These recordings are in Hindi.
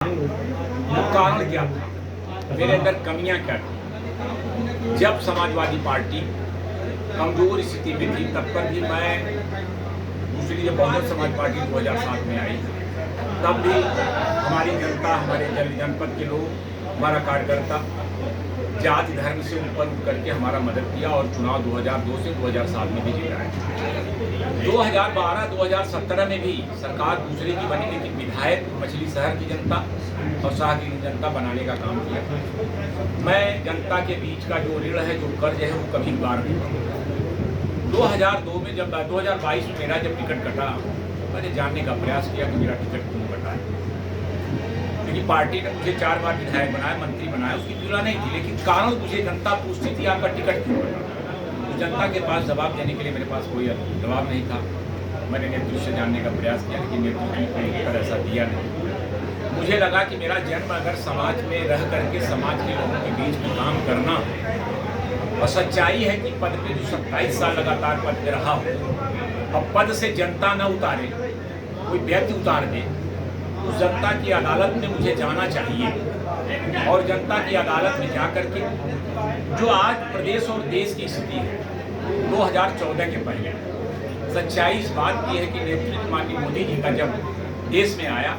वो कारण क्या था, मेरे अंदर कमियां क्या थी। जब समाजवादी पार्टी कमजोर स्थिति में थी तब पर भी मैं दूसरी जब बहुजन समाज पार्टी 2007 में आई तब भी हमारी जनता, हमारे जनपद के लोग, हमारा कार्यकर्ता जाति धर्म से ऊपर उठ करके हमारा मदद किया और चुनाव 2002 से 2007 में भी जीता है। 2012-2017 में भी सरकार दूसरे की बनी, लेकिन विधायक मछली शहर की जनता और शाह की जनता बनाने का काम किया। मैं जनता के बीच का जो ऋण है, जो कर्ज है, वो कभी बार नहीं। 2002 में जब 2022 में मेरा जब टिकट कटा, मैंने जानने का प्रयास किया कि मेरा टिकट क्यों कटा है, क्योंकि पार्टी ने मुझे 4 बार विधायक बनाया, मंत्री बनाया, उसकी तुलना नहीं थी, लेकिन कारण मुझे जनता पूछती थी आपका टिकट क्यों कटा। तो जनता के पास जवाब देने के लिए मेरे पास कोई जवाब नहीं था। मैंने नेतृत्व से जानने का प्रयास किया, लेकिन नेतृत्व ने कोई उत्तर ऐसा दिया नहीं। मुझे लगा कि मेरा जन्म अगर समाज में रह करके समाज के लोगों के बीच में काम करना, और सच्चाई है कि पद पे जो 27 साल लगातार पद पे रहा हो, अब पद से जनता न उतारे, कोई व्यक्ति उतार दे, तो जनता की अदालत में मुझे जाना चाहिए। और जनता की अदालत में जा करके जो आज प्रदेश और देश की स्थिति है 2014 के पहले, सच्चाई इस बात की है कि नेतृत्व माननीय मोदी जी का जब देश में आया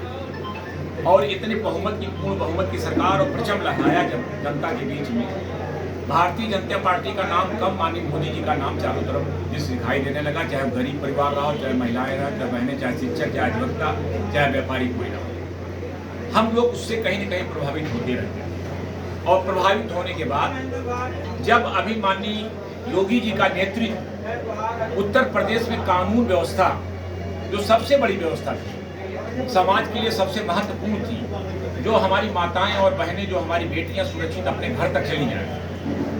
और इतने बहुमत की, पूर्ण बहुमत की सरकार और प्रचंड लहराया जब जनता के बीच में, भारतीय जनता पार्टी का नाम कम, माननीय मोदी जी का नाम चारों तरफ जिस दिखाई देने लगा, चाहे गरीब परिवार रहा हो, चाहे महिलाएं रहा, चाहे बहनें, चाहे शिक्षक, चाहे अधिवक्ता, चाहे व्यापारी, कोई ना हो, हम लोग उससे कहीं न कहीं प्रभावित होते रहते हैं। और प्रभावित होने के बाद जब अभी माननीय योगी जी का नेतृत्व उत्तर प्रदेश में कानून व्यवस्था, जो सबसे बड़ी व्यवस्था थी, समाज के लिए सबसे महत्वपूर्ण थी, जो हमारी माताएं और बहनें, जो हमारी बेटियां सुरक्षित अपने घर तक चली जाए,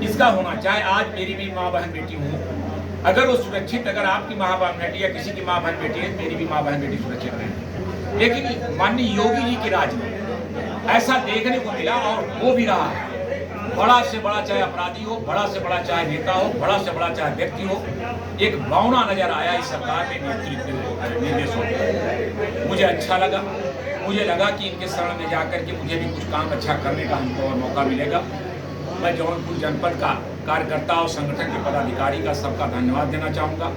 इसका होना, चाहे आज मेरी भी माँ बहन बेटी हूँ, अगर वो सुरक्षित, अगर आपकी माँ बहन बेटी या किसी की माँ बहन बेटी है, मेरी भी माँ बहन बेटी सुरक्षित रहे। लेकिन माननीय योगी जी के राज में ऐसा देखने को मिला और हो भी रहा है। बड़ा से बड़ा चाहे अपराधी हो, बड़ा से बड़ा चाहे नेता हो, बड़ा से बड़ा चाहे व्यक्ति हो, एक भावना नजर आया इस सरकार के नेतृत्व निर्देशों। मुझे अच्छा लगा, मुझे लगा कि इनके शरण में जाकर के मुझे भी कुछ काम अच्छा करने का हमको और मौका मिलेगा। मैं जौनपुर जनपद का कार्यकर्ता और संगठन के पदाधिकारी का सबका धन्यवाद देना चाहूँगा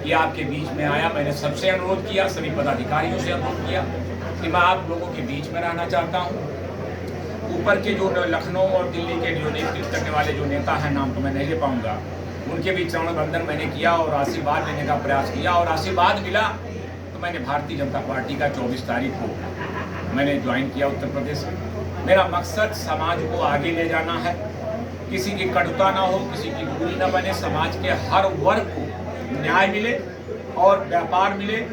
कि आपके बीच में आया। मैंने सबसे अनुरोध किया, सभी पदाधिकारियों से अनुरोध किया कि मैं आप लोगों के बीच में रहना चाहता हूँ। ऊपर के जो लखनऊ और दिल्ली के जो नेतृत्व करने वाले जो नेता हैं, नाम तो मैं नहीं ले पाऊँगा, उनके भी चरण बंधन मैंने किया और आशीर्वाद लेने का प्रयास किया, और आशीर्वाद मिला तो मैंने भारतीय जनता पार्टी का 24 तारीख को मैंने ज्वाइन किया उत्तर प्रदेश में। मेरा मकसद समाज को आगे ले जाना है, किसी की कटुता ना हो, किसी की दूरी ना बने, समाज के हर वर्ग को न्याय मिले और व्यापार मिले,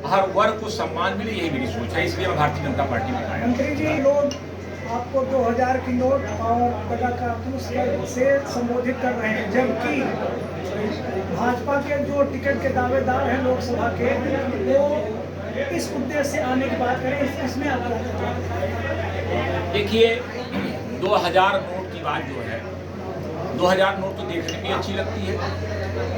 हर वर्ग को सम्मान मिले, यही मेरी सोच है। इसलिए मैं भारतीय जनता पार्टी में आया। मंत्री जी, लोग आपको 2000 की नोट और पदक से संबोधित कर रहे हैं, जबकि भाजपा के जो टिकट के दावेदार हैं लोकसभा के, वो इस उद्देश्य से आने की बात करें, इसमें आप देखिए 2000 नोट की बात जो है, 2000 नोट तो देखने में अच्छी लगती है।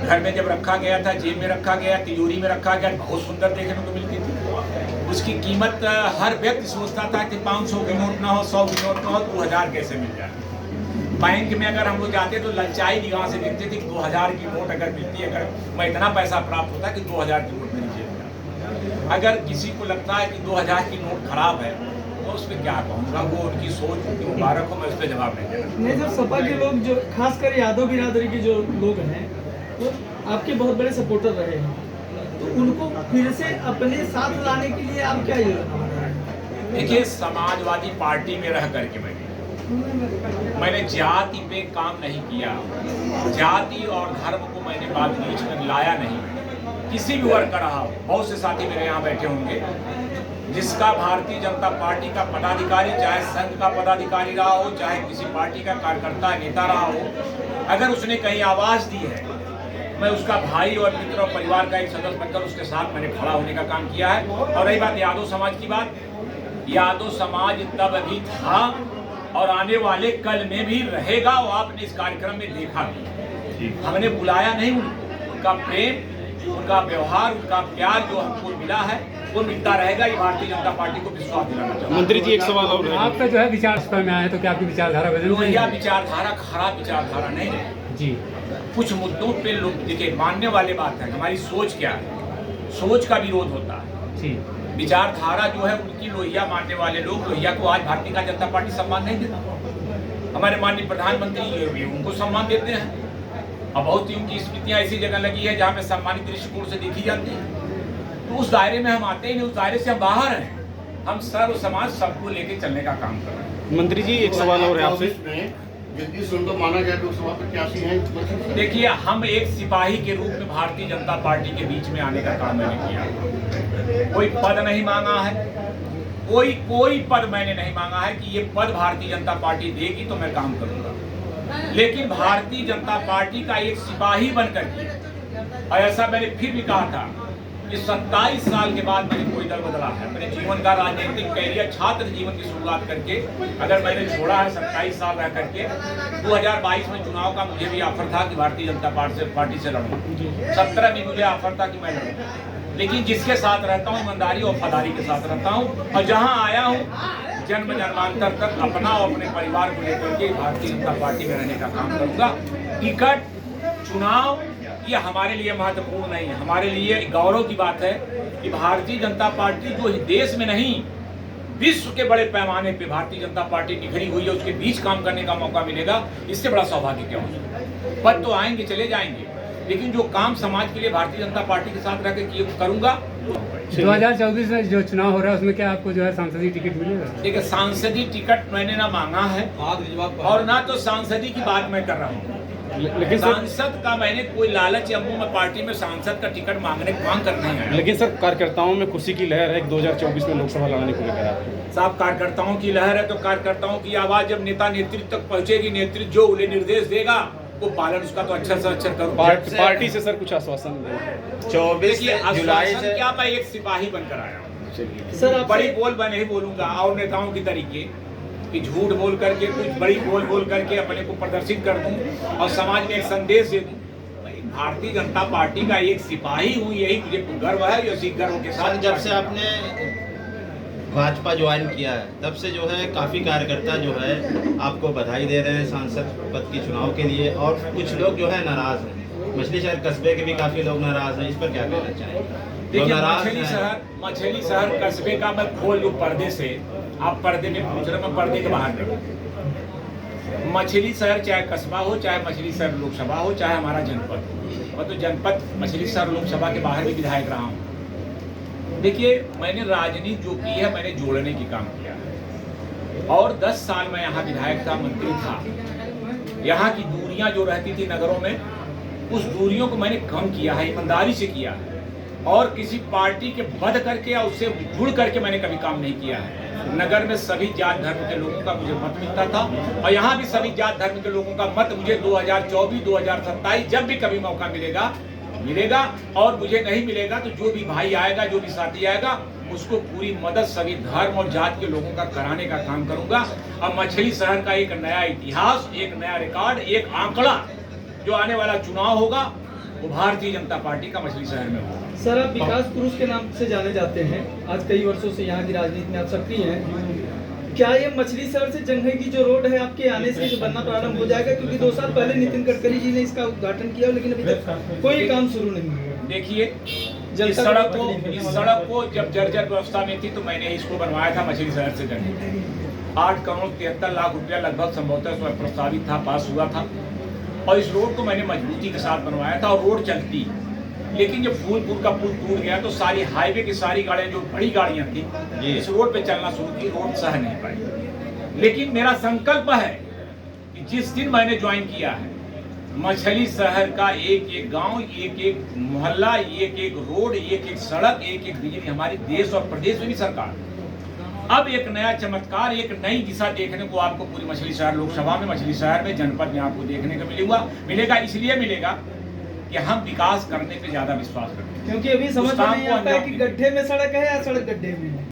घर में जब रखा गया था, जेब में रखा गया, तिजोरी में रखा गया, बहुत सुंदर देखने को मिलती थी। उसकी कीमत हर व्यक्ति सोचता था कि 500 की नोट ना हो, 100 की नोट ना हो, 2000 कैसे मिल जाए। बैंक में अगर हम लोग जाते तो ललचाई निगाह से देखते थे कि 2000 की नोट अगर मिलती है, अगर मैं इतना पैसा प्राप्त होता कि 2000 की नोट मेरी जेब में। अगर किसी को लगता है कि 2000 की नोट खराब है तो उस पर क्या कहूँगा, वो उनकी सोच, उनकी मुबारक हो, मैं उस पर जवाब नहीं देना। नहीं सर, सपा के लोग जो खासकर यादव बिरादरी के जो लोग हैं, वो आपके बहुत बड़े सपोर्टर रहे हैं, तो उनको फिर से अपने साथ लाने के लिए आप क्या योजना बना रहे हैं? देखिए, समाजवादी पार्टी में रह करके मैंने जाति पे काम नहीं किया, जाति और धर्म को मैंने बात बीच में लाया नहीं। किसी भी वर्ग का रहा हो, बहुत से साथी मेरे यहाँ बैठे होंगे, जिसका भारतीय जनता पार्टी का पदाधिकारी, चाहे संघ का पदाधिकारी रहा हो, चाहे किसी पार्टी का कार्यकर्ता नेता रहा हो, अगर उसने कहीं आवाज दी है, मैं उसका भाई और मित्र और परिवार का एक सदस्य बनकर उसके साथ मैंने खड़ा होने का काम किया है। और रही बात यादव समाज की बात, यादव समाज तब भी था और आने वाले कल में भी रहेगा, वो आपने इस कार्यक्रम में देखा भी। हमने बुलाया नहीं उनको, उनका प्रेम उनका व्यवहार, उनका प्यार जो हमको मिला है वो मिलता रहेगा। ये भारतीय जनता पार्टी को विश्वास दिलाना चाहता हूं। मंत्री जी एक सवाल और है। आपका जो है विचार सभा में आया तो क्या आपकी विचारधारा बदल गई यह है? विचारधारा खराब विचारधारा नहीं है। जी कुछ मुद्दों पे लोग देखिए मानने वाले बात है, हमारी सोच क्या है, सोच का विरोध होता है। जी विचारधारा जो है उनकी लोहिया मानने वाले लोग, लोहिया को आज भारतीय जनता पार्टी सम्मान नहीं देता। हमारे माननीय प्रधानमंत्री भी उनको सम्मान देते हैं। अब बहुत ही उनकी स्मृतियां ऐसी जगह लगी है जहां में सम्मानित दृष्टिकोण से देखी जाती है। तो उस दायरे में हम आते ही नहीं, उस दायरे से हम बाहर हैं। हम सर्व समाज सबको लेके चलने का काम कर रहे हैं। मंत्री जी एक सवाल और है आपसे। जगदीश उनको माना गया लोकसभा प्रत्याशी हैं। देखिए, हम एक सिपाही के रूप में भारतीय जनता पार्टी के बीच में आने का काम मैंने किया। कोई पद नहीं मांगा है, कोई पद मैंने नहीं मांगा है कि ये पद भारतीय जनता पार्टी देगी तो मैं काम करूंगा। लेकिन भारतीय जनता पार्टी का एक सिपाही बनकर के, और ऐसा मैंने फिर भी कहा था कि 27 साल के बाद मैंने कोई दल बदला है। मैंने जीवन का राजनीतिक कैरियर, छात्र जीवन की शुरुआत करके अगर मैंने छोड़ा है 27 साल रह करके, 2022 में चुनाव का मुझे भी ऑफर था कि भारतीय जनता पार्टी से लड़ूं। 17 में मुझे ऑफर था कि मैं लड़ूं, लेकिन जिसके साथ रहता हूँ ईमानदारी और वफादारी के साथ रहता हूँ। और जहाँ आया हूँ जन्म जन्मांतर तक अपना और अपने परिवार को लेकर के भारतीय जनता पार्टी में रहने का काम करूंगा। टिकट, चुनाव ये हमारे लिए महत्वपूर्ण नहीं है। हमारे लिए गौरव की बात है कि भारतीय जनता पार्टी जो देश में नहीं विश्व के बड़े पैमाने पे भारतीय जनता पार्टी निखरी हुई है, उसके बीच काम करने का मौका मिलेगा। इससे बड़ा सौभाग्य क्या हो। पद तो आएंगे चले जाएंगे, लेकिन जो काम समाज के लिए भारतीय जनता पार्टी के साथ रह के करूंगा। 2024 में जो चुनाव हो रहा है उसमें क्या आपको जो है सांसदीय टिकट मिलेगा? देखिए, सांसदीय टिकट मैंने ना मांगा है और ना तो सांसदी की बात मैं कर रहा हूँ। लेकिन सर, सांसद का मैंने कोई लालच या मुंह में पार्टी में सांसद का टिकट मांगने मांग कर नहीं आया। लेकिन सर कार्यकर्ताओं में खुशी की लहर है 2024 में लोकसभा लड़ने को लेकर आपको। साहब, कार्यकर्ताओं की लहर है तो कार्यकर्ताओं की आवाज जब नेता नेतृत्व तक पहुंचेगी, नेतृत्व जो उन्हें निर्देश देगा वो पालन उसका तो अच्छा से अच्छा करूँ। पार्टी से सर कुछ आश्वासन दें। 24 जुलाई से क्या मैं एक सिपाही बनकर आया हूँ। सर बड़ी बोल मैं नहीं बोलूंगा और नेताओं की तरीके कि झूठ बोल करके, कुछ बड़ी बोल करके अपने को प्रदर्शित कर दूं और समाज में एक संदेश दे दूं। मैं भारतीय जनता पार्टी का एक सिपाही हूं, यही मुझे गर्व है। इसी गर्व के साथ जब से आपने भाजपा ज्वाइन किया है तब से जो है काफ़ी कार्यकर्ता जो है आपको बधाई दे रहे हैं सांसद पद के चुनाव के लिए, और कुछ लोग जो है नाराज हैं। मछली शहर कस्बे के भी काफ़ी लोग नाराज हैं। इस पर क्या कहना चाहेंगे? देखिए, मछली शहर कस्बे का मैं खोल दूं पर्दे से। आप पर्दे में पूछ रहे, मैं पर्दे के बाहर करूँ। मछली शहर चाहे कस्बा हो, चाहे मछली शहर लोकसभा हो, चाहे हमारा जनपद हो, मैं तो जनपद मछली शहर लोकसभा के बाहर भी विधायक रहा हूँ। देखिए, मैंने राजनीति जो की है मैंने जोड़ने की काम किया है। और 10 साल मैं यहाँ विधायक था, मंत्री था। यहाँ की दूरियां जो रहती थी नगरों में, उस दूरियों को मैंने कम किया है, ईमानदारी से किया है। और किसी पार्टी के बध करके या उससे जुड़ करके मैंने कभी काम नहीं किया है। नगर में सभी जात धर्म के लोगों का मुझे मत मिलता था और यहाँ भी सभी जात धर्म के लोगों का मत मुझे 2024, 2027 जब भी कभी मौका मिलेगा और मुझे नहीं मिलेगा तो जो भी भाई आएगा, जो भी साथी आएगा, उसको पूरी मदद सभी धर्म और जात के लोगों का कराने का काम करूंगा। और मछली शहर का एक नया इतिहास, एक नया रिकॉर्ड, एक आंकड़ा जो आने वाला चुनाव होगा वो भारतीय जनता पार्टी का मछली शहर में होगा। सर, आप विकास पुरुष के नाम से जाने जाते हैं। आज कई वर्षों से यहाँ की राजनीति में आप सक्रिय हैं। क्या ये मछली शहर से जंघई की जो रोड है आपके आने से बनना प्रारंभ हो जाएगा? क्योंकि 2 साल पहले नितिन गडकरी जी ने इसका उद्घाटन किया, लेकिन अभी तक कोई काम शुरू नहीं हुआ। देखिए, इस सड़क को जब जर्जर व्यवस्था में थी तो मैंने इसको बनवाया था मछली शहर से जंघई। 8 करोड़ 73 लाख रुपया लगभग संभवतः प्रस्तावित था, पास हुआ था। और इस रोड को मैंने मजबूती के साथ बनवाया था और रोड चलती। लेकिन जब फूलपुर का पुल टूट गया तो सारी हाईवे की सारी गाड़ियां, जो बड़ी गाड़ियां थी, इस रोड पे चलना शुरू की, रोड सह नहीं पाई। लेकिन मेरा संकल्प है कि जिस दिन मैंने ज्वाइन किया है, मछली शहर का एक एक गांव, एक एक मोहल्ला, एक एक रोड, एक एक सड़क, एक एक बिजली, हमारे देश और प्रदेश में भी सरकार अब एक नया चमत्कार, एक नई दिशा देखने को आपको पूरी मछली शहर लोकसभा में, मछली शहर में, जनपद में आपको देखने को मिलेगा। इसलिए मिलेगा कि हम विकास करने पे ज्यादा विश्वास करते हैं। क्योंकि अभी समझ में नहीं आता है कि गड्ढे में सड़क है या सड़क गड्ढे में।